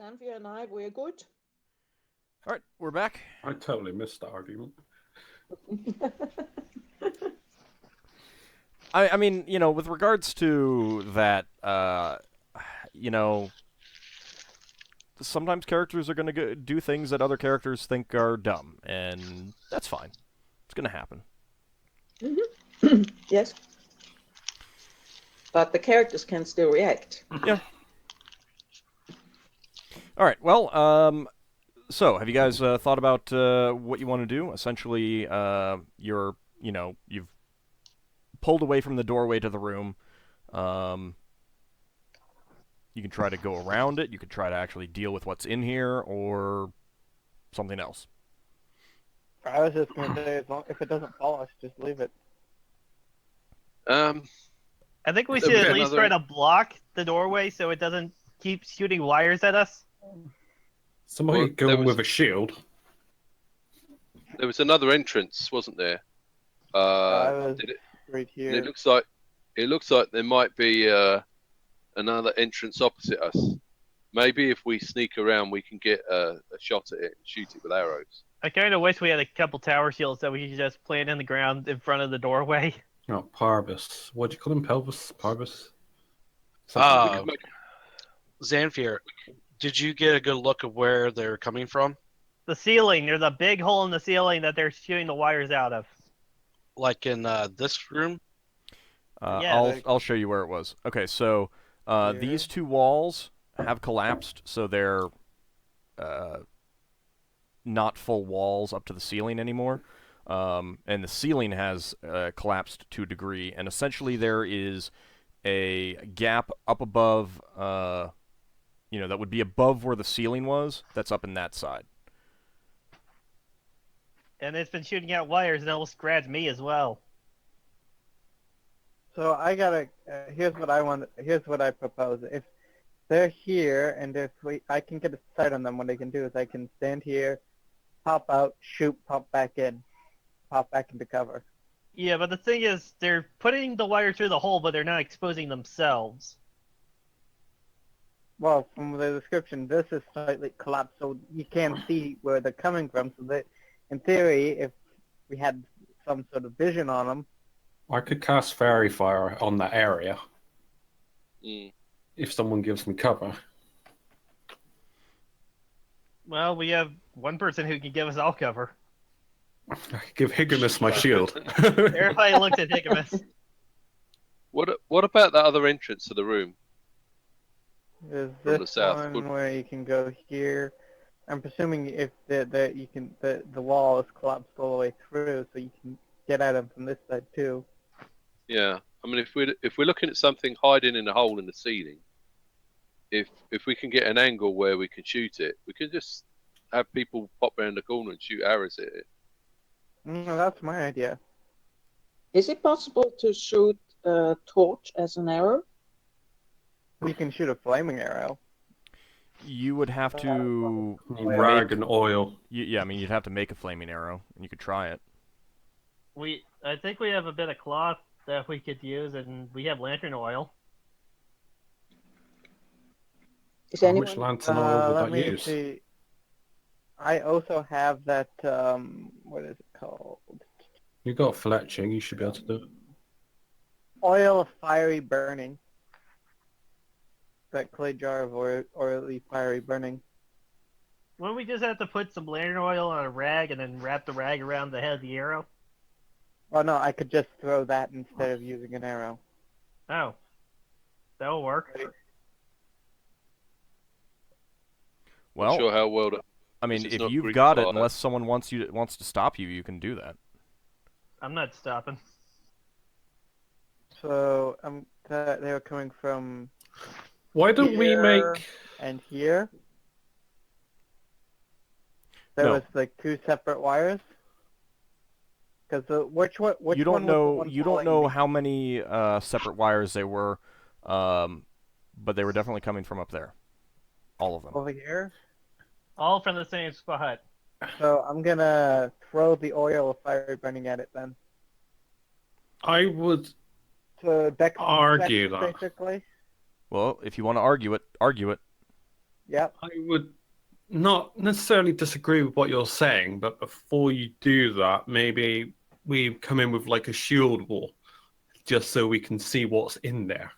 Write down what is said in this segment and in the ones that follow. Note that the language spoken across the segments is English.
Xanfyr and I, we're good. All right, we're back. I totally missed that argument. I mean, with regards to that, sometimes characters are going to do things that other characters think are dumb, and that's fine. It's going to happen. Yes. But the characters can still react. Yeah. All right. Well, so have you guys thought about what you want to do? Essentially, you've pulled away from the doorway to the room. You can try to go around it. You could try to actually deal with what's in here, or something else. I was just going to say, if it doesn't follow us, just leave it. I think we should at least try to block the doorway so it doesn't keep shooting wires at us. Somebody go with a shield. There was another entrance, wasn't there? Right here. It looks like there might be another entrance opposite us. Maybe if we sneak around, we can get a shot at it and shoot it with arrows. I kind of wish we had a couple tower shields that we could just plant in the ground in front of the doorway. Oh, Parvis. What do you call him? Pelvis? Parvis? Xanfyr, did you get a good look at where they're coming from? The ceiling. There's a big hole in the ceiling that they're shooting the wires out of. Like in this room? Yeah, I'll show you where it was. Okay, so these two walls have collapsed, so they're not full walls up to the ceiling anymore. And the ceiling has collapsed to a degree, and essentially there is a gap up above, that would be above where the ceiling was, that's up in that side. And it's been shooting out wires and it'll scratch me as well. So I gotta. Here's what I want. Here's what I propose. If they're here, and I can get a sight on them. What I can do is I can stand here, pop out, shoot, pop back in, pop back into cover. Yeah, but the thing is, they're putting the wire through the hole, but they're not exposing themselves. Well, from the description, this is slightly collapsed, so you can't see where they're coming from. So that, in theory, if we had some sort of vision on them, I could cast Fairy Fire on that area. If someone gives me cover. Well, we have one person who can give us all cover. Give Higgimus my shield. Everybody looks at Higgimus. What about that other entrance to the room? there's From the this south. one where you can go here. I'm presuming if the wall is collapsed all the way through, so you can get at them from this side too. Yeah, I mean, if we're looking at something hiding in a hole in the ceiling, if we can get an angle where we can shoot it, we can just have people pop around the corner and shoot arrows at it. No, that's my idea. Is it possible to shoot a torch as an arrow? You can shoot a flaming arrow. You would have to Rag and oil. Yeah, I mean, you'd have to make a flaming arrow, and you could try it. I think we have a bit of cloth that we could use, and we have lantern oil. Is How anyone... much lantern oil Let would me that use? see. I also have that, what is it called? You got fletching, you should be able to do it. Oil of fiery burning. That clay jar of oily fiery burning. Wouldn't we just have to put some lantern oil on a rag and then wrap the rag around the head of the arrow? Oh no, I could just throw that instead of using an arrow. Oh. That'll work. Well, Not sure how well. I mean, This is if not you've Greek got it, fire. unless someone wants to stop you, you can do that. I'm not stopping. So they were coming from Why don't we here make... and here. There No. was like two separate wires. Because which one? Which You don't one was the know. one You don't falling know me? how many separate wires they were, but they were definitely coming from up there. All of them. Over here. All from the same spot. So I'm gonna throw the oil of fire burning at it then. I would So dex argue check, that. basically. Well, if you want to argue it, argue it. Yep. I would not necessarily disagree with what you're saying, but before you do that, maybe we come in with like a shield wall, just so we can see what's in there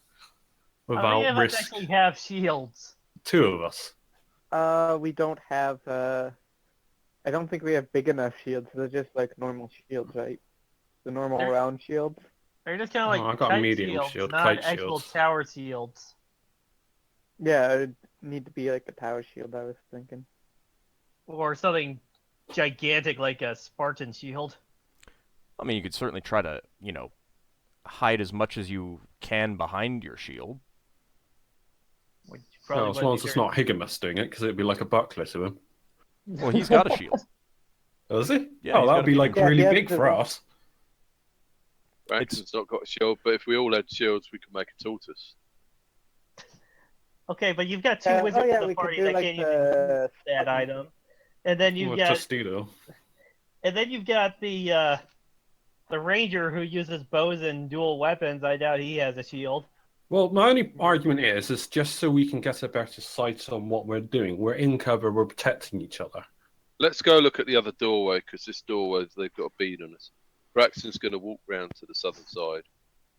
How many without of us risk. actually have shields? 2 of us. We don't have. I don't think we have big enough shields. They're just like normal shields, right? The normal They're- round shields. They're just kind of like I got a kite medium shields, shield, not kite actual shields. tower shields. Yeah, it'd need to be like a tower shield. I was thinking. Or something gigantic like a Spartan shield. I mean, you could certainly try to, hide as much as you can behind your shield. Which probably Well, as wouldn't long be as it's very- not Higgimus doing it, because it'd be like a buckler to him. Well, he's got a shield. Does he? Yeah, oh, he's that'd got a be like Yeah, really he has big the- for us. Braxton's not got a shield, but if we all had shields, we could make a tortoise. Okay, but you've got two Oh wizards yeah, in the we could party do that like can't even the that item. And then you've Well, got Testudo. the ranger who uses bows and dual weapons. I doubt he has a shield. Well, my only argument is just so we can get a better sight on what we're doing. We're in cover, we're protecting each other. Let's go look at the other doorway, because this doorway, they've got a bead on us. Braxton's going to walk round to the southern side.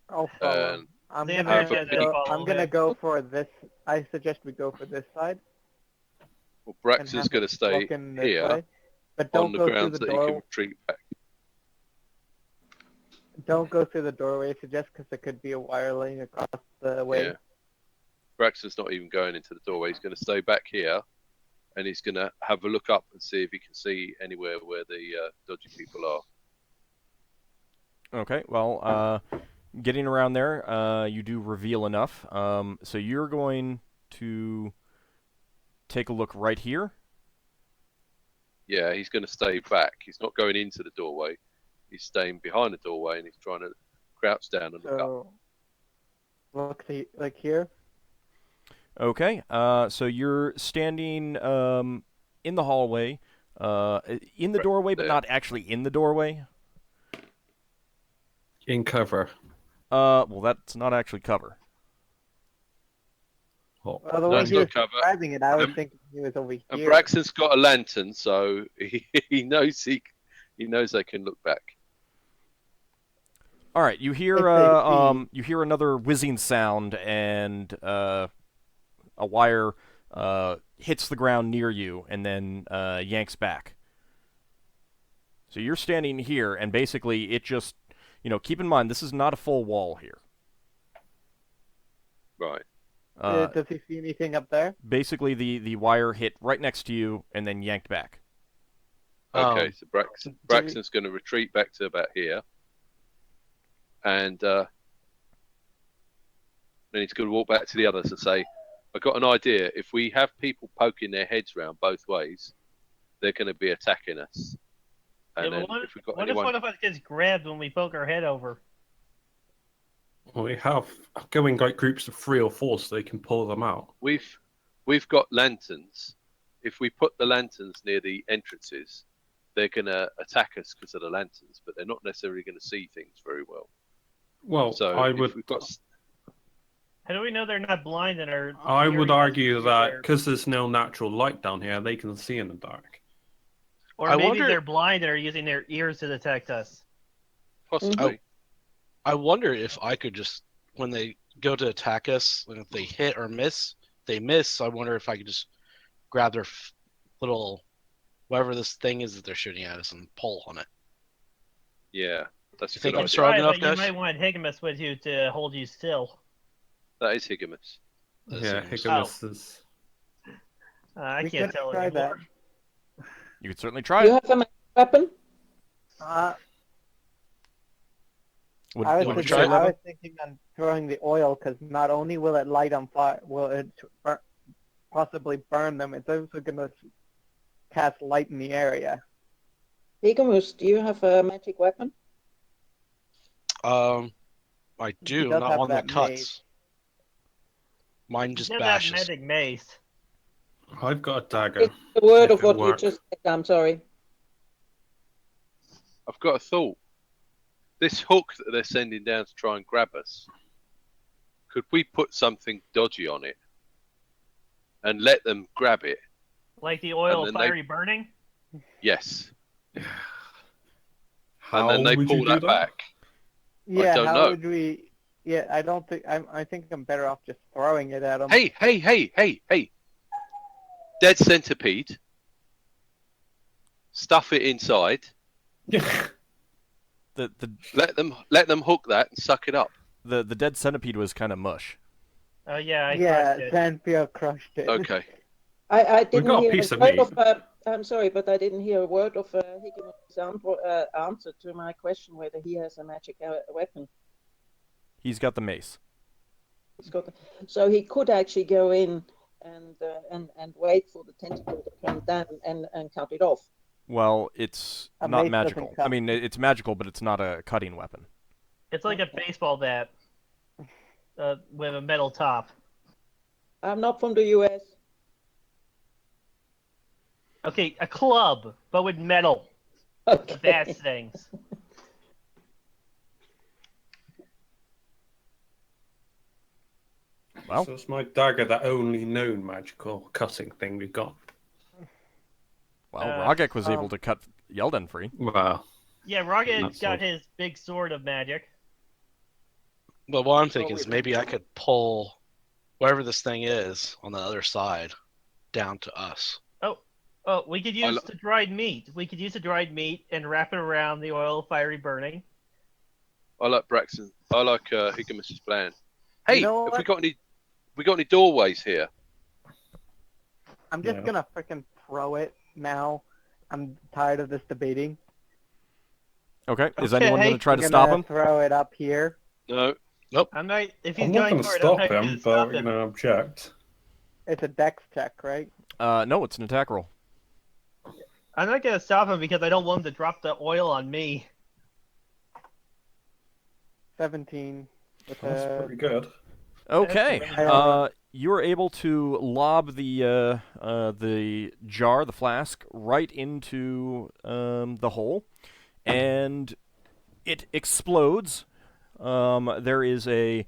I'll follow. And I'm The gonna, Amber Amber Pink. follow I'm gonna him. go for this. I suggest we go for this side. well, and Braxton's have going to it stay walk in this here way. But on don't the go through grounds the that he can door. retreat back. Don't go through the doorway. Suggest because there could be a wire laying across the way. Yeah. Braxton's not even going into the doorway. He's going to stay back here, and he's going to have a look up and see if he can see anywhere where the dodgy people are. Okay, well, getting around there, you do reveal enough. So you're going to take a look right here. Yeah, he's going to stay back. He's not going into the doorway. He's staying behind the doorway, and he's trying to crouch down and look up. So look like here. Okay, so you're standing in the hallway, in the Right doorway, but there. not actually in the doorway. In cover. Well, that's not actually cover. Oh, Well, the way That's he was not cover. describing it, I was Um, thinking he was over And here. Braxton's got a lantern, so he knows he knows they can look back. All right, you hear If they you hear another whizzing sound, and a wire hits the ground near you, and then yanks back. So you're standing here, and basically it just, keep in mind this is not a full wall here. Right. Does he see anything up there? Basically, the wire hit right next to you, and then yanked back. Okay, so do Braxton's going to retreat back to about here. And then he's going to walk back to the others and say, I've got an idea. If we have people poking their heads round both ways, they're going to be attacking us. And Yeah, then but what if we've got if anyone... one of us gets grabbed when we poke our head over? well, we have going like groups of 3 or 4 so they can pull them out. We've got lanterns. If we put the lanterns near the entrances, they're going to attack us because of the lanterns, but they're not necessarily going to see things very well. Well, So I if would we've got... How do we know they're not blind and are? I would hearing us argue through that their- because there's no natural light down here, they can see in the dark. Or I maybe wonder- they're blind and are using their ears to detect us. Possibly. I wonder if I could just, when they go to attack us, and if they hit or miss, they miss. I wonder if I could just grab their little, whatever this thing is that they're shooting at us, and pull on it. Yeah, that's You a think good I'm idea. strong Right, enough, but you guys? might want Higgimus with you to hold you still. That is Higgimus. That Yeah, seems- Higgimus is... I We can't could tell try anymore. You could certainly try You it. have a magic weapon? Would, I was would you thinking, try I it? was thinking on throwing the oil because not only will it light on fire, will it possibly burn them. It's also going to cast light in the area. Higgimus, do you have a magic weapon? I He do, does not have one that that cuts. mace. Mine just Just that bashes. magic mace. I've got a dagger. It's the word If of it what you works. just said. I'm sorry. I've got a thought. This hook that they're sending down to try and grab us, could we put something dodgy on it? and let them grab it. Like the oil And then fiery burning? Yes. How and then they would pull you do that back. Yeah, don't how know. would we? Yeah, I don't think. I think I'm better off just throwing it at them. Hey! Dead centipede. Stuff it inside. The Let them hook that and suck it up. the dead centipede was kind of mush. Oh yeah, I Yeah, crushed it. Xanfyr crushed it. Okay. I didn't got a hear piece a of word meat. of. I'm sorry, but I didn't hear a word of Higgimus' answer to my question whether he has a magic weapon. He's got the mace. He's got so he could actually go in and wait for the tentacle to come down and cut it off. Well, it's A not mace doesn't magical. I cut. mean, it's magical, but it's not a cutting weapon. It's like a baseball bat with a metal top. I'm not from the U.S. Okay, a club, but with metal. Okay. Bat things. Well, So it's my dagger, the only known magical cutting thing we've got. well, Rogek was able um, to cut Yeldin free. Wow. Yeah, Rocket Not got so- his big sword of magic. But what I'm thinking we is maybe I could pull whatever this thing is on the other side down to us. Oh, we could use the dried meat. We could use the dried meat and wrap it around the oil fiery burning. I like Braxon. I like Higgimus' plan. Hey, You know have we what? got any doorways here? I'm just Yeah. gonna freaking throw it now. I'm tired of this debating. Okay, is Okay. anyone going to try I'm to stop gonna him? Throw it up here. No. I'm not. If he's I'm not going going to for it, stop I'm not him, gonna stop but, him. object. It's a dex check, right? No, it's an attack roll. I'm not gonna stop him because I don't want him to drop the oil on me. 17. With That's pretty good. Okay, That's you were able to lob the jar, the flask, right into the hole, and it explodes. There is a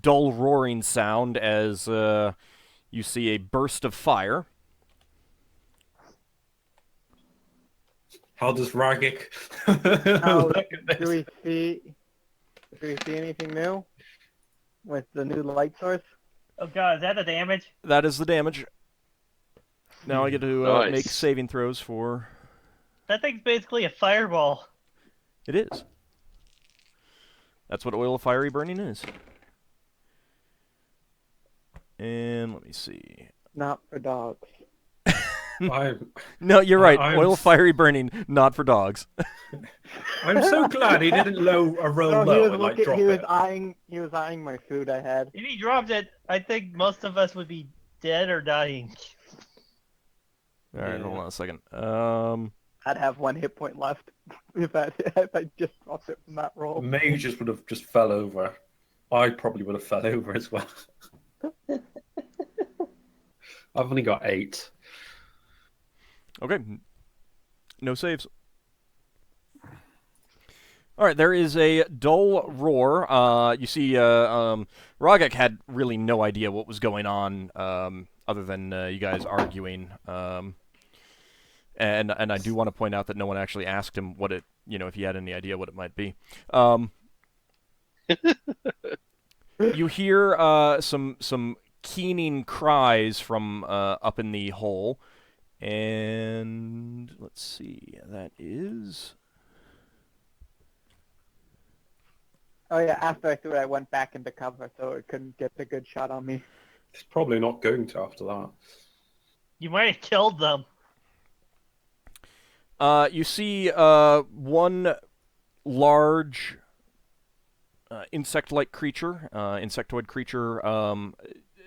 dull roaring sound as you see a burst of fire. How does Ragik Now, look at this? do we see anything new with the new light source? Oh god, is that the damage? That is the damage. Now I get to Nice. make saving throws for... That thing's basically a fireball. It is. That's what oil of fiery burning is. And let me see. Not for dogs. No, you're right. I'm Oil of fiery burning, not for dogs. I'm so glad he didn't roll No, low and like drop he was it. eyeing my food I had. If he dropped it, I think most of us would be dead or dying. All right, Yeah. hold on a second. I'd have 1 hit point left if I just dropped it from that roll. Mages would have just fell over. I probably would have fell over as well. I've only got 8. Okay. No saves. All right, there is a dull roar. You see, Rogek had really no idea what was going on, other than you guys arguing. And I do want to point out that no one actually asked him what it, if he had any idea what it might be. You hear some keening cries from up in the hole, and let's see, that is. Oh yeah, after I threw it, I went back into cover, so it couldn't get a good shot on me. It's probably not going to after that. You might have killed them. You see one large insect-like creature, insectoid creature,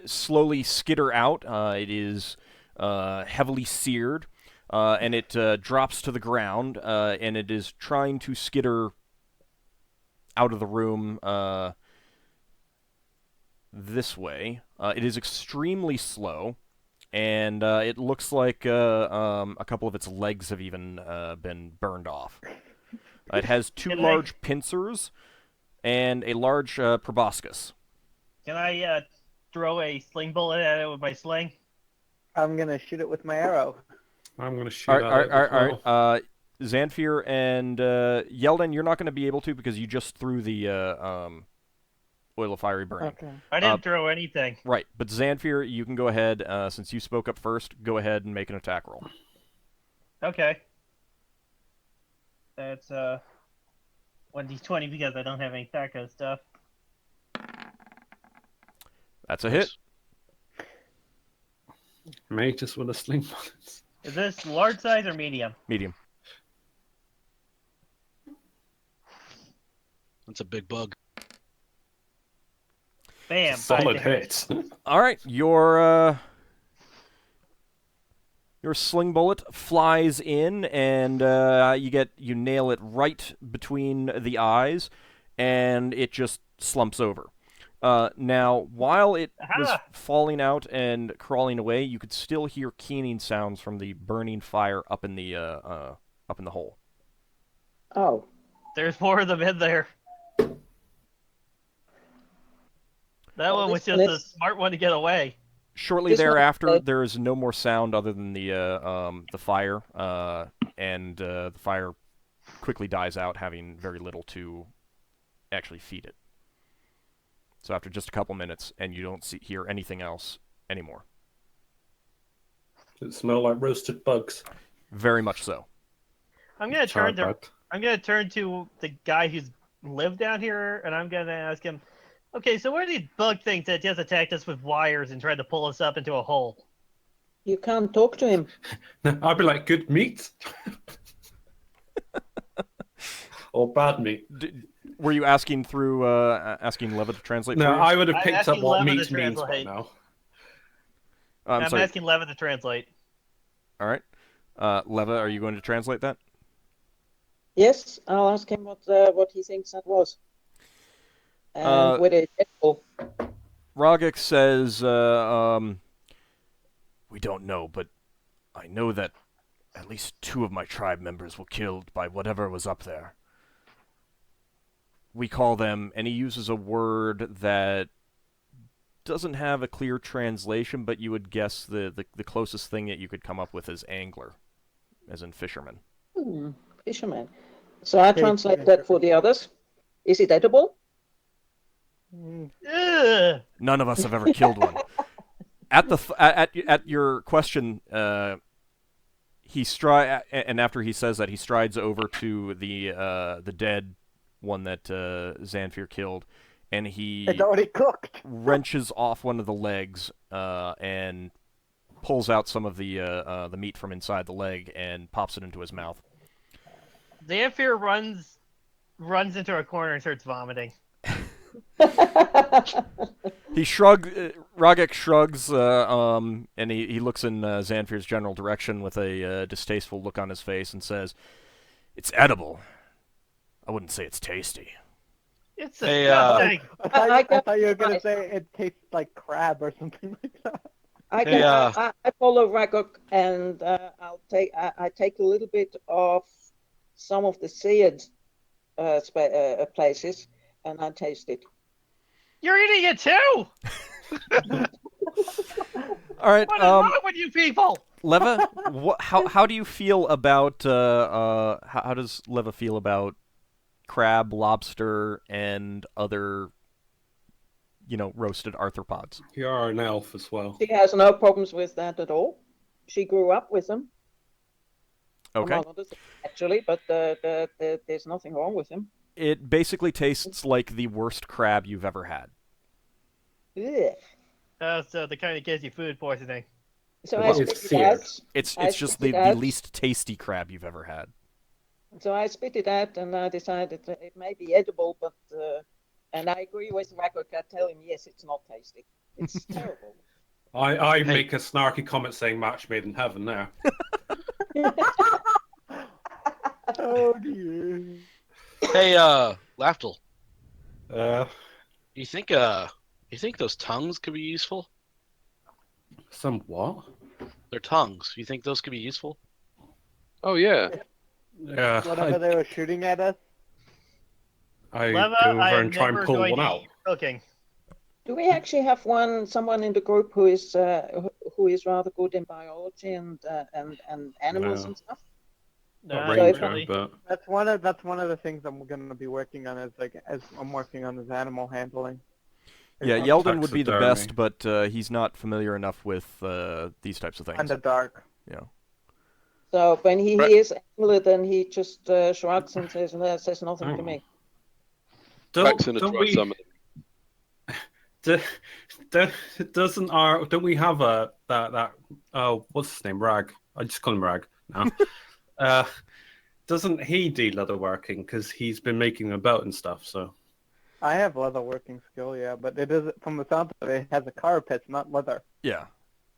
slowly skitter out. It is heavily seared, and it drops to the ground, and it is trying to skitter out of the room this way. It is extremely slow, and it looks like a couple of its legs have even been burned off. It has 2 Can I- large pincers and a large proboscis. Can I throw a sling bullet at it with my sling? I'm gonna shoot it with my arrow. I'm going to shoot at it as well. All right. Xanfyr and Yeldin, you're not going to be able to because you just threw the oil of fiery burning. Okay. I didn't throw anything. Right, but Xanfyr, you can go ahead. Since you spoke up first, go ahead and make an attack roll. Okay. That's 1d20 because I don't have any taco stuff. That's a hit. May just with a sling bullets. Is this large size or medium? Medium. That's a big bug. Bam. Solid 5 hit. All right, your sling bullet flies in, and you nail it right between the eyes, and it just slumps over. Now, while it was falling out and crawling away, you could still hear keening sounds from the burning fire up in the hole. Oh. There's more of them in there. That one was just a smart one to get away. Shortly thereafter, there is no more sound other than the fire, and the fire quickly dies out, having very little to actually feed it. So after just a couple minutes, and you don't hear anything else anymore. It smells like roasted bugs. Very much so. I'm gonna turn to the guy who's lived down here, and I'm gonna ask him, okay, so what are these bug things that just attacked us with wires and tried to pull us up into a hole? You can't talk to him. I'd be like, good meat? Or bad meat? Were you asking through asking Leva to translate? No, for you? I would have picked up what Leva meat to means by translate. now. I'm sorry. asking Leva to translate. All right. Leva, are you going to translate that? Yes, I'll ask him what he thinks that was. And with it, Rogik says, we don't know, but I know that at least 2 of my tribe members were killed by whatever was up there. We call them, and he uses a word that doesn't have a clear translation, but you would guess the closest thing that you could come up with is angler, as in fisherman. Fisherman. So I translate that for the others. Is it edible? None of us have ever killed one. At your question, and after he says that, he strides over to the dead one that Xanfyr killed, and he It's already cooked. wrenches off one of the legs and pulls out some of the meat from inside the leg and pops it into his mouth. Xanfyr runs into a corner and starts vomiting. He Rogek shrugs, and he looks in Xanfyr's general direction with a distasteful look on his face and says, "It's edible. I wouldn't say it's tasty." It's Hey, disgusting. I thought you were gonna say it tastes like crab or something like that. I follow Ragok, and I take a little bit of some of the seared places, and I taste it. You're eating it too. All right. What is wrong with you people? Leva, how do you feel about how does Leva feel about crab, lobster, and other roasted arthropods? You are an elf as well. She has no problems with that at all. She grew up with them. Okay. Among others, actually, but there's nothing wrong with them. It basically tastes like the worst crab you've ever had. Ugh. So the kind that gives you food poisoning. So Well, I it's spit it out. It's just the least tasty crab you've ever had. So I spit it out, and I decided that it may be edible, but and I agree with Ragok. I tell him, yes, it's not tasty. It's terrible. I make a snarky comment saying match made in heaven now. Oh dear. Hey, Lafdul, Uh, you think those tongues could be useful? some what? Their tongues. You think those could be useful? Oh yeah. Yeah, Whatever they were shooting at us. I Leva, go I over am and try and never pull going one to out. eat cooking. Do we actually have someone in the group who is rather good in biology and animals No. and stuff? Not Nah, ranger, really. but That's one of the things I'm gonna be working on as I'm working on is animal handling. Yeah, It's Yeldin would be the taxidermy. best, but he's not familiar enough with these types of things. Underdark. Yeah. So when he Right. hears Angela, then he just shrugs and says, "No, it says nothing to Oh. me." Braxon will Don't try we? some of them. Don't we have that what's his name, Rag? I just call him Rag now. Doesn't he do leatherworking? Because he's been making a belt and stuff. So I have leather working skill, yeah, but it is from the sound of it, it has a carapace, not leather. Yeah.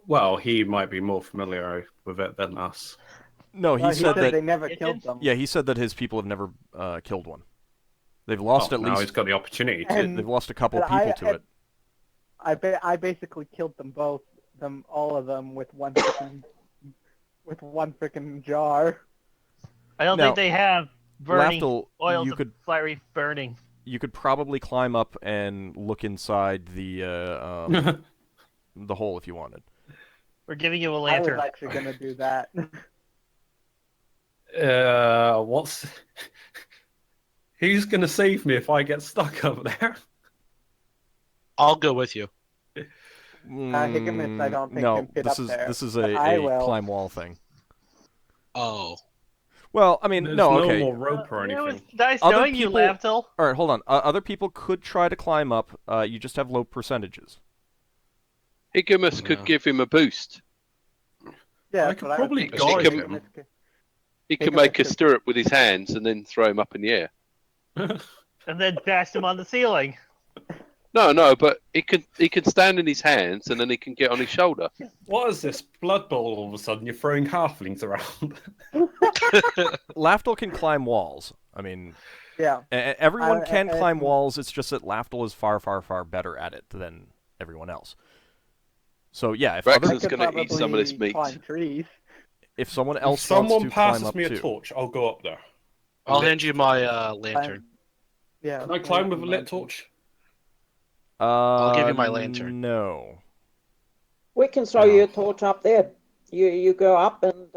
well, he might be more familiar with it than us. No, Well, he said that. they never killed them. Yeah, he said that his people have never killed one. They've lost at now least. he's got the opportunity to. And- They've lost a couple but people to it. I basically killed them both, all of them with one freaking jar. I don't Now, think they have burning Lafdul, oils you of could fiery burning. you could probably climb up and look inside the hole if you wanted. We're giving you a I was lantern. actually gonna do that. What's? Who's gonna save me if I get stuck over there? I'll go with you. Higgimus, I don't think no, can fit this up is there. this is but a I will. climb wall thing. Oh. Well, I mean, There's no, no okay. more rope or It was anything. nice Other knowing you, people- Lafdul. All right, hold on. Other people could try to climb up. You just have low percentages. Higgimus could Yeah. give him a boost. Yeah, I that's could what probably was guide thinking. him. He Higgimus could make a could- stirrup with his hands and then throw him up in the air. And then bashed him on the ceiling. No, but he can stand in his hands and then he can get on his shoulder. What is this Blood Bowl? All of a sudden, you're throwing halflings around. Lafdul can climb walls. I mean, Yeah. everyone can I- climb walls. It's just that Lafdul is far, far, far better at it than everyone else. So yeah, if Braxon- other, I could gonna eat some of this probably meat. climb trees. if someone If else wants someone to passes climb up me a too, torch, I'll go up there. I'll hand you my lantern. Yeah. Can I climb with a lit torch? I'll give you my lantern. No. We can throw you a torch up there. You go up and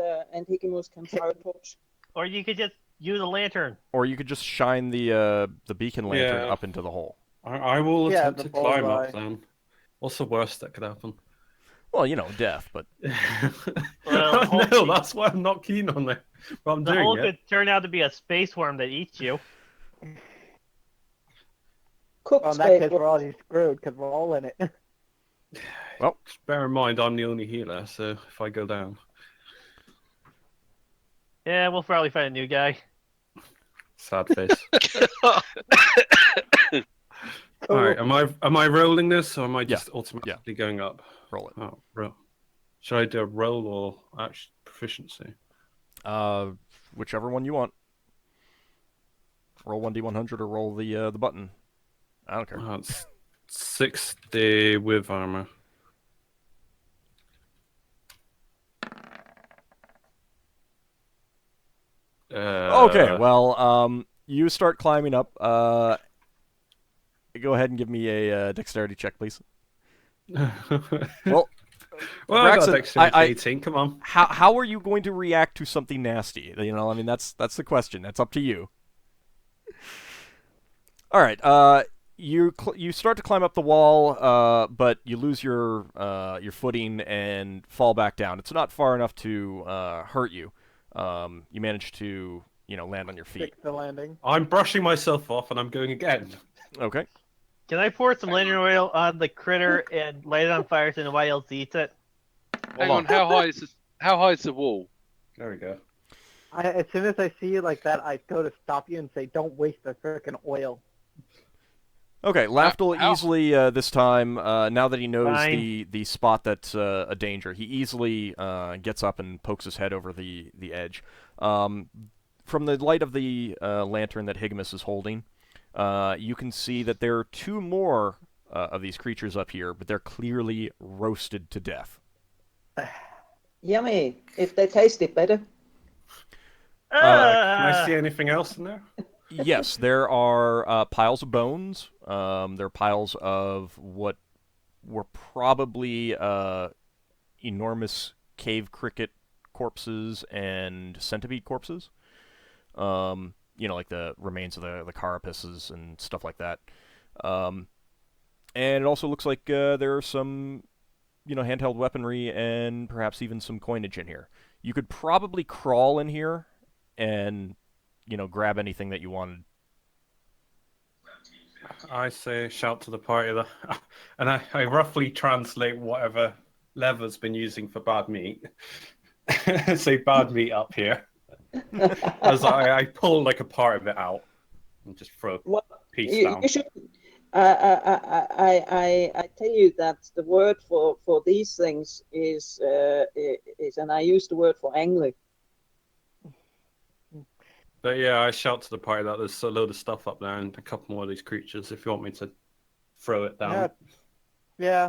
Higgimus can throw a torch. Or you could just use a lantern. Or you could just shine the beacon lantern Yeah. up into the hole. I will Yeah, attempt the to climb bullseye. up then. What's the worst that could happen? Well, you know, death, but Well, no, that's why I'm not keen on it. But I'm The doing hole it. could turn out to be a space worm that eats you. Cooked Well, in that space case, we're worm. already screwed because we're all in it. Just bear in mind, I'm the only healer, so if I go down. Yeah, we'll probably find a new guy. Sad face. Alright, am I rolling this or am I just automatically going up? roll it. Oh, roll. Should I do a roll or actual proficiency? Whichever one you want. Roll 1d100 or roll the button. I don't care. It's 60 with armor. Okay, well, you start climbing up. Go ahead and give me a dexterity check, please. Well, well, I got Braxon, dexterity I- 18. Come on. how are you going to react to something nasty? You know, I mean, that's the question. That's up to you. All right. You start to climb up the wall, but you lose your footing and fall back down. It's not far enough to hurt you. You manage to land on your feet. Fix the landing. I'm brushing myself off and I'm going again. Okay. Can I pour some lantern oil on the critter and light it on fire so nobody else eats it? Hang on, how high is the wall? There we go. As soon as I see you like that, I go to stop you and say, "Don't waste the frickin' oil." Okay, Lafdul how- easily this time, now that he knows Fine. the spot that's a danger, he easily gets up and pokes his head over the edge. From the light of the lantern that Higgimus is holding, you can see that there are two more of these creatures up here, but they're clearly roasted to death. Yummy. If they tasted better. Can I see anything else in there? Yes, there are piles of bones. There are piles of what were probably enormous cave cricket corpses and centipede corpses. Like the remains of the carapaces and stuff like that. And it also looks like there are some, handheld weaponry and perhaps even some coinage in here. You could probably crawl in here and, grab anything that you wanted. I say shout to the party, and I roughly translate whatever Lever's been using for bad meat. Say bad meat up here. As I pull like a part of it out and just throw a piece down. You should. I tell you that the word for these things is, and I use the word for angry. But yeah, I shout to the party that there's a load of stuff up there and a couple more of these creatures. If you want me to throw it down. Yeah.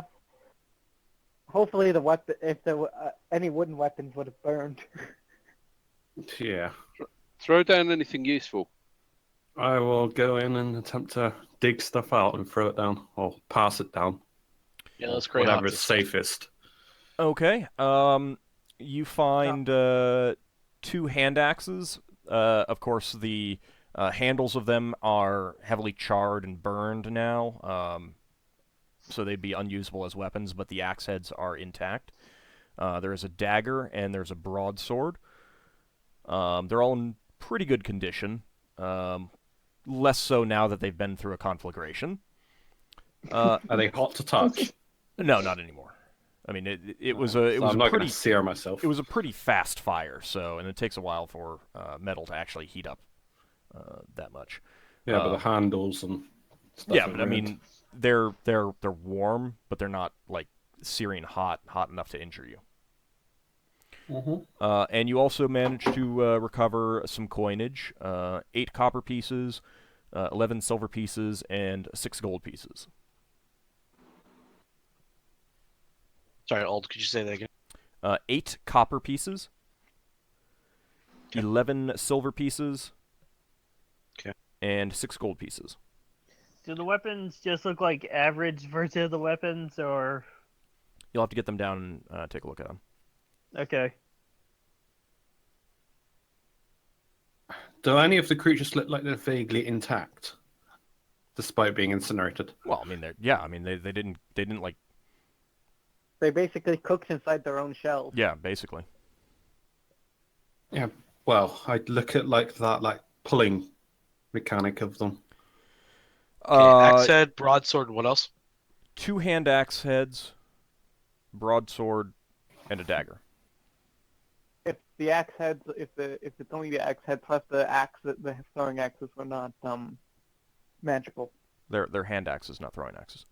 Hopefully the weapon, if there were any wooden weapons, would have burned. Yeah. Throw down anything useful. I will go in and attempt to dig stuff out and throw it down, or pass it down. Yeah, that's great. Whatever is safest. Okay. You find 2 hand axes. Of course, the handles of them are heavily charred and burned now, so they'd be unusable as weapons, but the axe heads are intact. There is a dagger, and there's a broadsword. They're all in pretty good condition. Less so now that they've been through a conflagration. Are they hot to touch? No, not anymore. I mean, it was I'm not pretty going to sear myself. It was a pretty fast fire, and it takes a while for metal to actually heat up that much. Yeah, but the handles and stuff. Yeah, but I mean, they're warm, but they're not like searing hot enough to injure you. Mm-hmm. And you also managed to recover some coinage, 8 copper pieces, 11 silver pieces, and 6 gold pieces. Sorry, Ald, could you say that again? 8 copper pieces, 11 silver pieces, and 6 gold pieces. Do the weapons just look like average version of the weapons, or? You'll have to get them down and take a look at them. Okay. Do any of the creatures look like they're vaguely intact, despite being incinerated? Well, I mean, they didn't like. They basically cooked inside their own shells. Yeah, basically. Yeah. Well, I'd look at that pulling mechanic of them. Axe head, broadsword, what else? 2 hand axe heads, broadsword, and a dagger. If the axe heads, if it's only the axe head plus the throwing axes were not magical. They're hand axes, not throwing axes.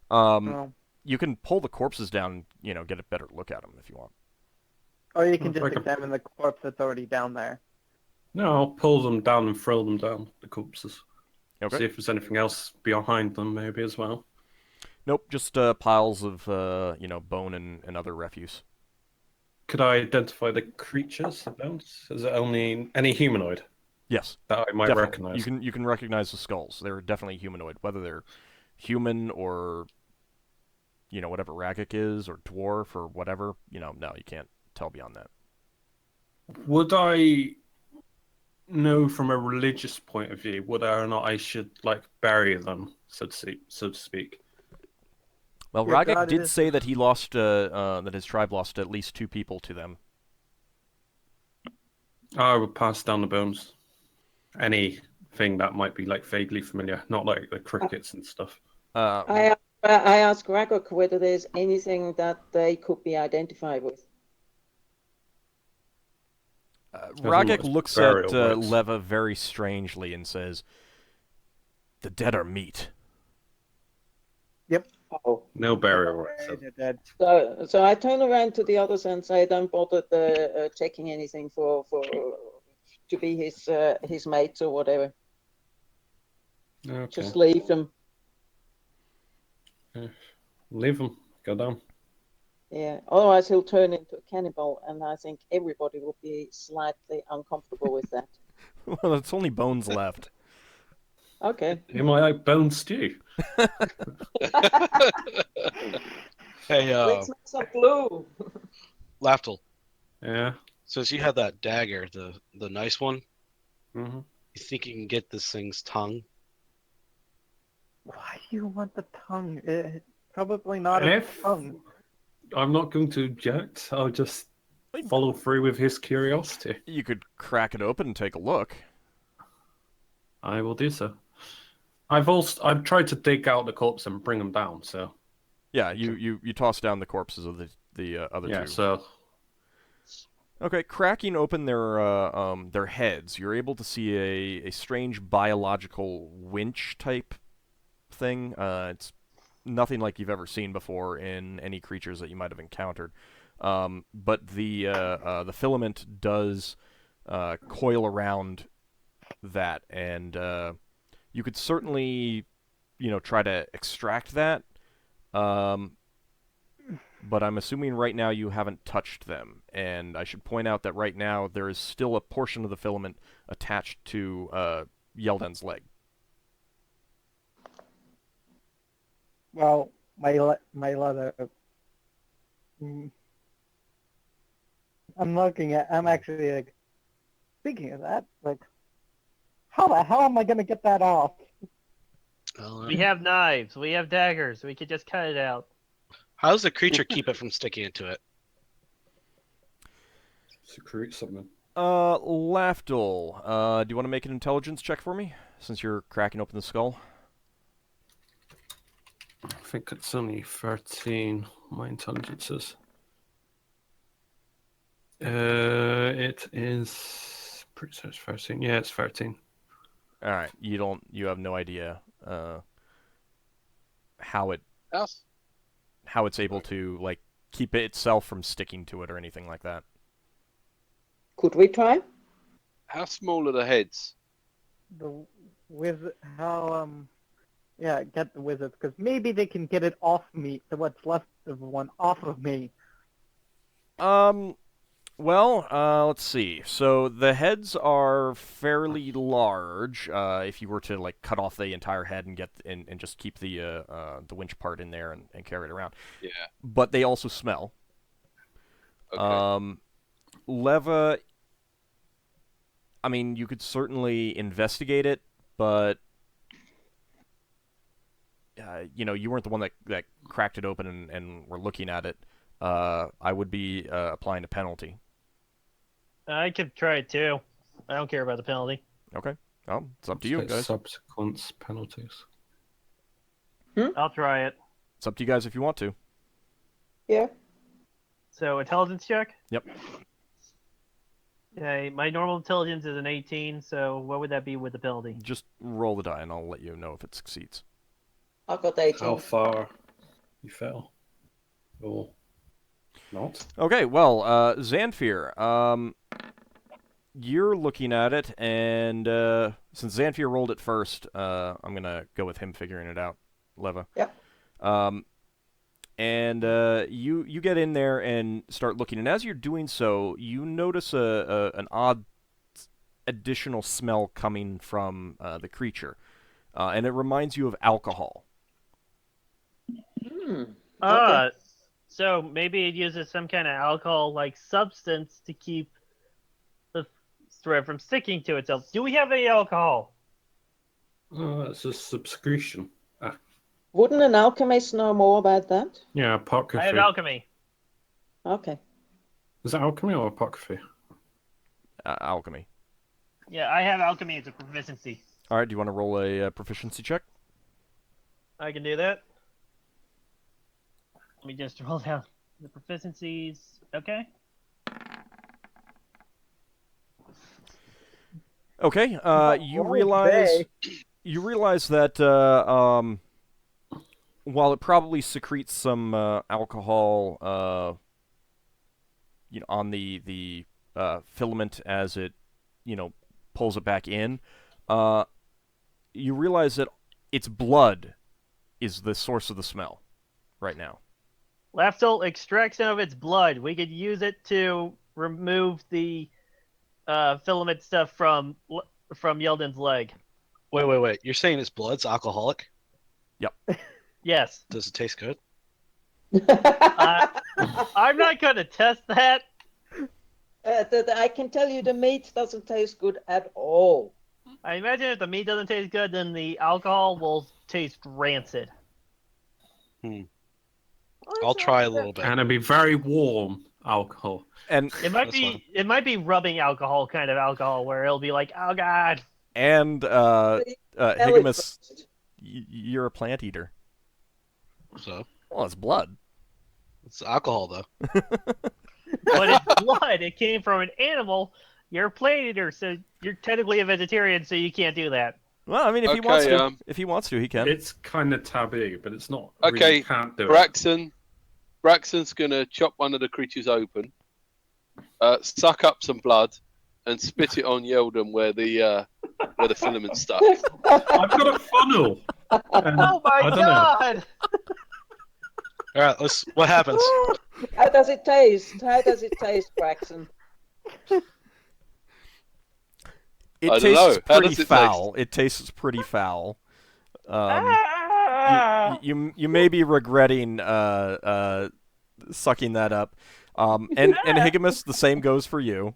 No. You can pull the corpses down, get a better look at them if you want. Or you can just examine the corpse that's already down there. No, I'll pull them down and throw them down, the corpses. Okay. See if there's anything else behind them, maybe, as well. Nope, just piles of, bone and other refuse. Could I identify the creatures, the bones? Is it only any humanoid? Yes. That I might definitely. recognize. You can recognize the skulls. They're definitely humanoid, whether they're human or, whatever Ragik is, or dwarf, or whatever. No, you can't tell beyond that. Would I know from a religious point of view whether or not I should bury them, so to speak? Well, Ragik did say that he lost, that his tribe lost at least 2 people to them. I would pass down the bones. Anything that might be vaguely familiar, not like the crickets and stuff. I asked Ragok whether there's anything that they could be identified with. Ragik looks at Leva very strangely and says, "The dead are meat." Yep. Oh. No burial rites. So I turn around to the others and say, "Don't bother checking anything for to be his mates or whatever. Okay. Just leave them." Leave them. Go down. Yeah. Otherwise, he'll turn into a cannibal, and I think everybody will be slightly uncomfortable with that. Well, it's only bones left. Okay. You might like bone stew. Hey, Let's make some glue. Lafdul, Yeah. since you have that dagger, the nice one, hmm you think you can get this thing's tongue? Why do you want the tongue? Probably not a If tongue. I'm not going to object, I'll just follow through with his curiosity. You could crack it open and take a look. I will do so. I've tried to dig out the corpse and bring them down. So Yeah, you toss down the corpses of the other yeah. two. So Okay, cracking open their heads, you're able to see a strange biological winch type thing. It's nothing like you've ever seen before in any creatures that you might have encountered. But the filament does coil around that, and you could certainly, try to extract that. But I'm assuming right now you haven't touched them, and I should point out that right now there is still a portion of the filament attached to Yeldin's leg. Well, my leather. I'm actually like, speaking of that, like, how the hell am I gonna get that off? We have knives. We have daggers. We could just cut it out. How does the creature keep it from sticking into it? secrete something. Lafdul, do you want to make an intelligence check for me, since you're cracking open the skull? I think it's only 13. My intelligence is. It is. Pretty sure it's 13. Yeah, it's 13. All right, you have no idea how it's able to like keep itself from sticking to it or anything like that. Could we try? How small are the heads? Get the wizards, because maybe they can get it off me, so what's left of one off of me. Well, let's see. So the heads are fairly large. If you were to like cut off the entire head and and just keep the winch part in there and carry it around. Yeah. But they also smell. Okay. Leva, I mean, you could certainly investigate it, but you weren't the one that cracked it open and were looking at it. I would be applying a penalty. I could try it too. I don't care about the penalty. Okay. Well, it's up to you guys. Subsequent penalties. I'll try it. It's up to you guys if you want to. Yeah. So, intelligence check? Yep. Okay, my normal intelligence is an 18, so what would that be with the penalty? Just roll the die and I'll let you know if it succeeds. I got 18. How far you fell? Or not? Okay, well, Xanfyr, you're looking at it, and since Xanfyr rolled it first, I'm going to go with him figuring it out, Leva. Yep. And you get in there and start looking, and as you're doing so, you notice an odd additional smell coming from the creature, and it reminds you of alcohol. Okay. So maybe it uses some kind of alcohol-like substance to keep the thread from sticking to itself. Do we have any alcohol? Oh, that's a subscription. Wouldn't an alchemist know more about that? Yeah, apocryphy. I have alchemy. Okay. Is that alchemy or apocryphy? Alchemy. Yeah, I have alchemy as a proficiency. All right, do you want to roll a proficiency check? I can do that. Let me just roll down the proficiencies. Okay. Okay. You realize that while it probably secretes some alcohol, on the filament as it, pulls it back in, you realize that its blood is the source of the smell right now. Lafdul extracts some of its blood. We could use it to remove the filament stuff from Yeldin's leg. Wait. You're saying its blood's alcoholic? Yes. Does it taste good? I'm not going to test that. I can tell you the meat doesn't taste good at all. I imagine if the meat doesn't taste good, then the alcohol will taste rancid. I'll try a little bit. And it'd be very warm alcohol. And It might be rubbing alcohol kind of alcohol where it'll be like, oh god. and Higgimus, you're a plant eater. So Well, it's blood. it's alcohol though. But it's blood. It came from an animal. You're a plant eater, so you're technically a vegetarian, so you can't do that. Well, I mean, if he wants to, he can. It's kind of taboo, but it's not. Okay, really, can't do it. Braxon's gonna chop one of the creatures open, suck up some blood, and spit it on Yeldin where the filament's stuck. I've got a funnel. Oh my god! All right, what happens? How does it taste? Braxon? It tastes pretty foul. It tastes pretty foul. You may be regretting sucking that up. And Higgimus, the same goes for you.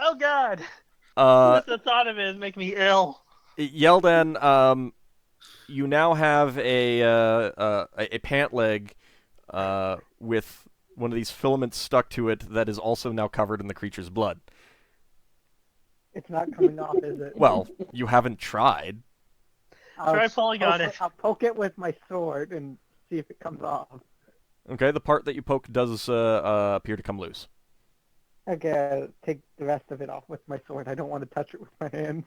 Oh god! Just the thought of it is making me ill. Yeldin, you now have a pant leg with one of these filaments stuck to it that is also now covered in the creature's blood. It's not coming off, is it? Well, you haven't tried. Try pulling on it. I'll poke it with my sword and see if it comes off. Okay, the part that you poke does appear to come loose. Okay, I'll take the rest of it off with my sword. I don't want to touch it with my hands.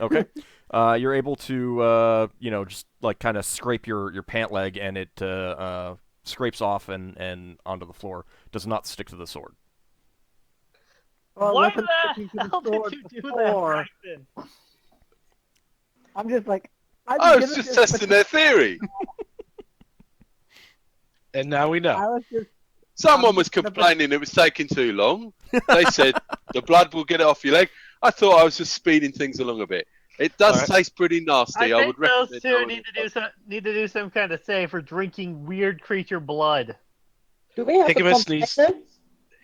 Okay. You're able to, just like kind of scrape your pant leg, and it scrapes off and onto the floor. Does not stick to the sword. Well, Why listen, the hell did you do that, Braxton? I'm just like... I was just testing their theory. And now we know. Someone was complaining it was taking too long. They said the blood will get it off your leg. I thought I was just speeding things along a bit. It does taste pretty nasty. I would think those recommend two need to do some kind of save for drinking weird creature blood. Do we have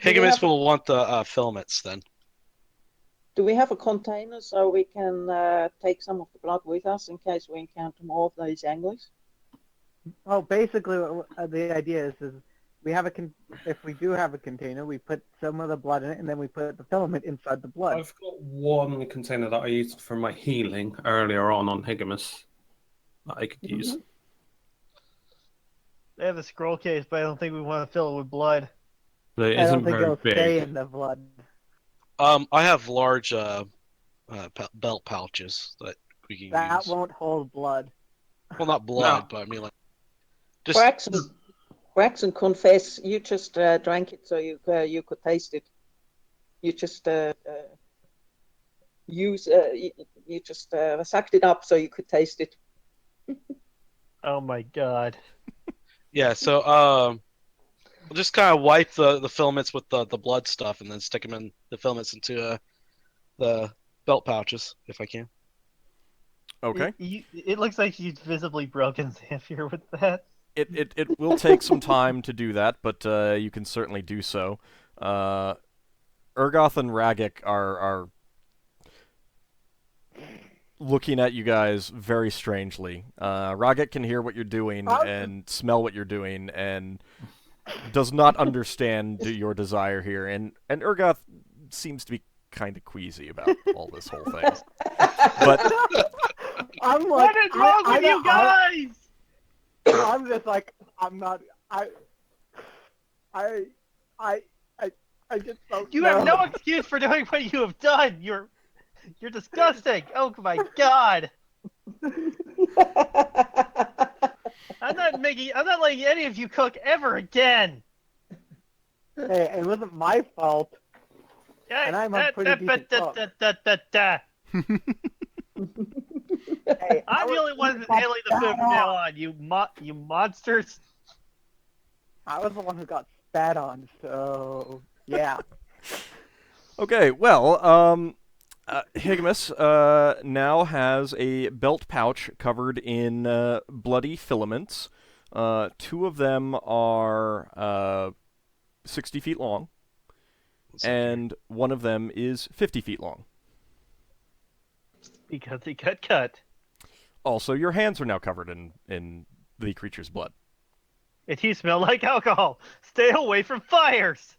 Higgimus will want the filaments then. Do we have a container so we can take some of the blood with us in case we encounter more of those anglers? Oh, basically, the idea is we have if we do have a container, we put some of the blood in it, and then we put the filament inside the blood. I've got one container that I used for my healing earlier on Higgimus that I could use. They have a scroll case, but I don't think we want to fill it with blood. But it I isn't don't think very it'll big. stay in the blood. I have large belt pouches that we can That use. won't hold blood. Well, not blood, No. but I mean like just Braxon, confess, you just drank it so you could taste it. You just sucked it up so you could taste it. Oh my god. yeah. So we'll just kind of wipe the filaments with the blood stuff, and then stick them in the filaments into the belt pouches if I can. Okay. It looks like he's visibly broken Xanfyr with that. It will take some time to do that, but you can certainly do so. Urgoth and Ragik are looking at you guys very strangely. Ragik can hear what you're doing and smell what you're doing, and does not understand your desire here. And Urgoth seems to be kind of queasy about all this whole thing. But I'm like, What is wrong with you guys? I'm just like, I'm not. I just don't. You know. have no excuse for doing what you have done. You're disgusting. Oh my god. I'm not letting any of you cook ever again. Hey, it wasn't my fault. And I'm a pretty decent cook. Hey, I'm the only one that's handling the food from now on. You monsters. I was the one who got spat on, so yeah. okay, well, Higgimus now has a belt pouch covered in bloody filaments. 2 of them are 60 feet long, and 1 of them is 50 feet long. Because he got cut. Also, your hands are now covered in the creature's blood. And you smell like alcohol. Stay away from fires.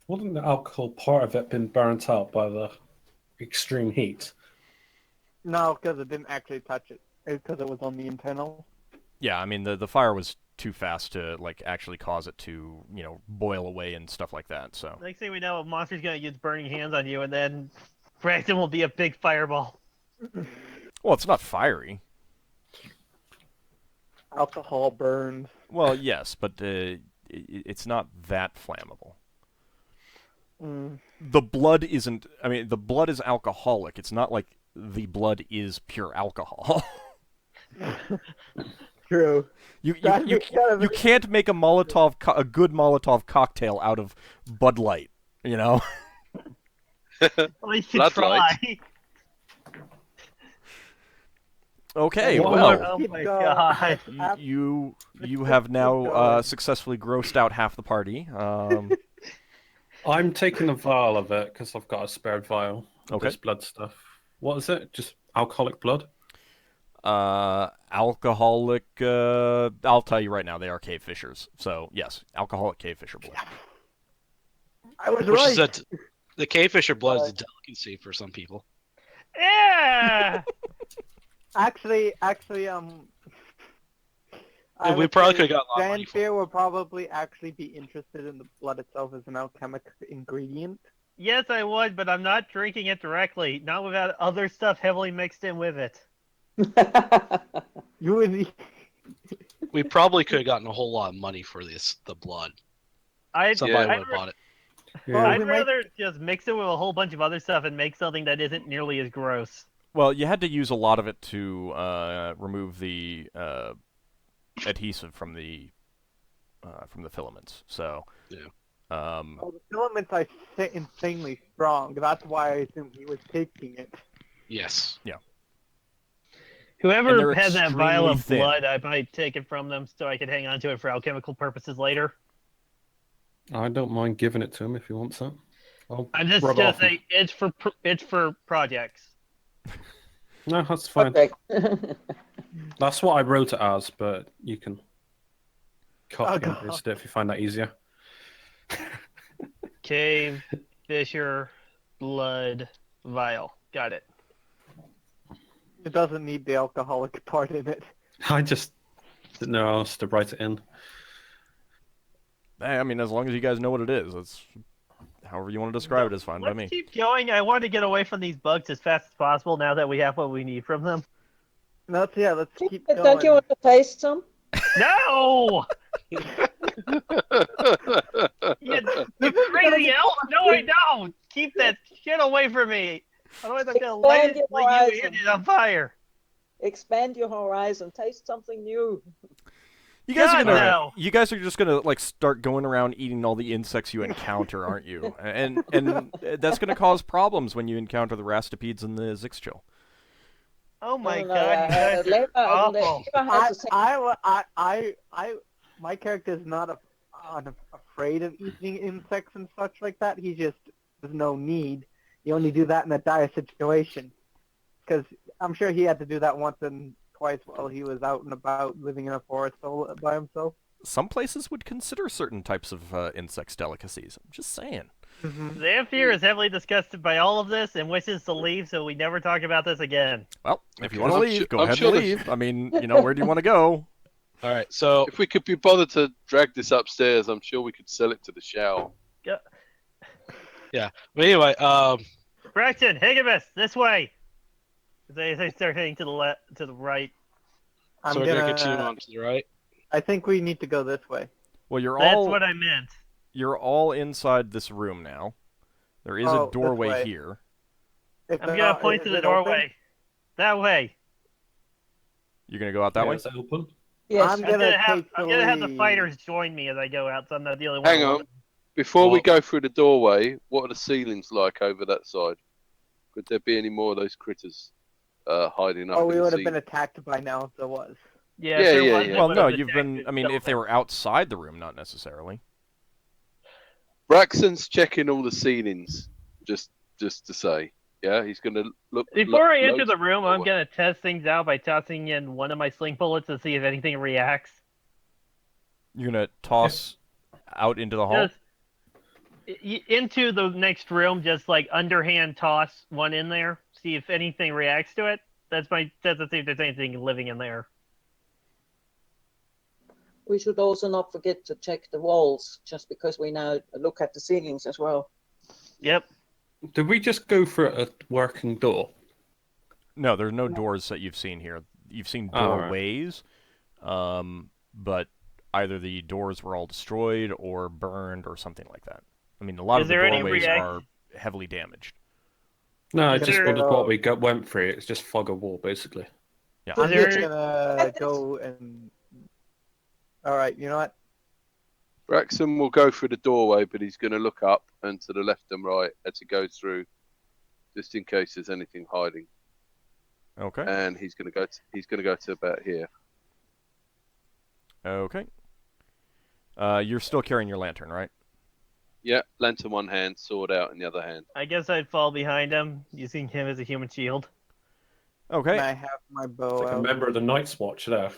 Wouldn't the alcohol part of it been burnt out by the extreme heat? No, because it didn't actually touch it. Because it was on the internal. Yeah, I mean the fire was too fast to like actually cause it to boil away and stuff like that. So Next thing we know, a monster's gonna use burning hands on you, and then Braxon will be a big fireball. well, it's not fiery. Alcohol burns. Well, yes, but it's not that flammable. Mm. The blood isn't. I mean, the blood is alcoholic. It's not like the blood is pure alcohol. True. You can't make a good Molotov cocktail out of Bud Light. Well, you should Blood try. light. Okay, Oh, well, Oh my god. you have now successfully grossed out half the party. I'm taking a vial of it because I've got a spared vial of Okay. this blood stuff. What is it? Just alcoholic blood? Alcoholic. I'll tell you right now, they are cave fishers. So yes, alcoholic cave fisher blood. I was Which right. is the cavefisher blood is a delicacy for some people. Yeah. Actually, I We would probably say could've got a lot of money for Xanfyr will probably actually be interested in the blood itself as an alchemic ingredient. Yes, I would, but I'm not drinking it directly. Not without other stuff heavily mixed in with it. You would. We probably could have gotten a whole lot of money for the blood. Somebody would have bought it. Well, I'd we might- rather just mix it with a whole bunch of other stuff and make something that isn't nearly as gross. Well, you had to use a lot of it to remove the adhesive from the filaments. So. Yeah. Oh, the filaments are insanely strong. That's why I assumed he was taking it. Yes. And Whoever they're has that vial of extremely thin. blood, I might take it from them so I can hang on to it for alchemical purposes later. I don't mind giving it to him if he wants it. I'm just rub gonna off. say it's for projects. No, that's fine. Okay. That's what I wrote it as, but you can copy and God. paste it if you find that easier. Cave, Fisher, blood, vial. Got it. It doesn't need the alcoholic part in it. I just didn't know how else to write it in. I mean, as long as you guys know what it is, it's however you want to describe it is fine by Let's me. keep going. I want to get away from these bugs as fast as possible now that we have what we need from them. Let's keep going. Don't you want to taste some? No! You crazy elf! No, I don't! Keep that shit away from me! Otherwise, I'm gonna light Expand your you horizon. it on fire! Expand your horizon. Taste something new. You guys are God, gonna. no. You guys are just gonna like start going around eating all the insects you encounter, aren't you? And that's gonna cause problems when you encounter the rastipedes and the Zixchil. Oh my No, no, god, you guys are awful. Leva has the same. My character is not afraid of eating insects and such like that. He just there's no need. You only do that in a dire situation. Because I'm sure he had to do that once and twice while he was out and about living in a forest all by himself. Some places would consider certain types of insects delicacies. I'm just saying. Xanfyr is heavily disgusted by all of this and wishes to leave, so we never talk about this again. Well, if you Okay. want to I'm leave, su- go I'm ahead sure and there's- leave. I mean, where do you want to go? All right. So If we could be bothered to drag this upstairs, I'm sure we could sell it to the shower. but anyway, Braxon, Higgimus, this way! They start heading to the right. so we're gonna continue on to the right. I think we need to go this way. Well, That's what I meant. you're all inside this room now. There is Oh, a this doorway way. here. If I'm they're gonna not- point is to the it open? doorway. That way. You're gonna go out that way. Is it open? Yes. I'm gonna take I'm gonna have the lead. fighters join me as I go out, so I'm not the only one. Hang on. Before we go through the doorway, what are the ceilings like over that side? Could there be any more of those critters hiding up? Oh, we in the would have ceiling? been attacked by now if there was. Yeah, if there was, it Well, would no, have you've been. detected I mean, if they something. were outside the room, not necessarily. Braxon's checking all the ceilings, just to say. Yeah, he's gonna look. Before I enter the room, I'm gonna test things out by tossing in one of my sling bullets to see if anything reacts. You're gonna toss out into the hall. Just into the next room, just like underhand toss one in there, see if anything reacts to it. That's to see if there's anything living in there. We should also not forget to check the walls, just because we now look at the ceilings as well. Yep. Did we just go for a working door? No, there's no doors that you've seen here. You've seen doorways, but either the doors were all destroyed or burned or something like that. I mean, a lot of the doorways are heavily damaged. No, I just wondered what we went through. It's just fog of war, basically. Yeah. I'm just gonna go and... Alright, you know what? Braxon will go through the doorway, but he's going to look up and to the left and right as he goes through, just in case there's anything hiding. Okay. And he's going to go to about here. Okay. You're still carrying your lantern, right? Yeah, lantern one hand, sword out in the other hand. I guess I'd fall behind him, using him as a human shield. Okay. And I have my bow Like a member of the Night's Watch there.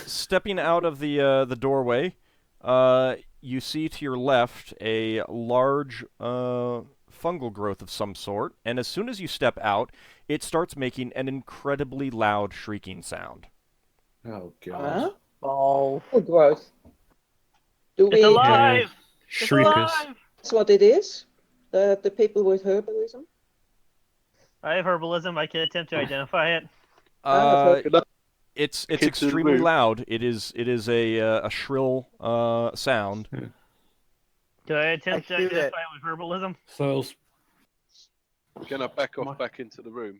Stepping out of the doorway, you see to your left a large fungal growth of some sort, and as soon as you step out, it starts making an incredibly loud shrieking sound. Oh god. balls. Oh, growth. Do It's alive! Yeah. Shriekers. That's what it is? The people with herbalism? I have herbalism. I can attempt to identify it. It's extremely loud. It is a shrill sound. Do I attempt to identify it with herbalism? So Gonna back off back into the room.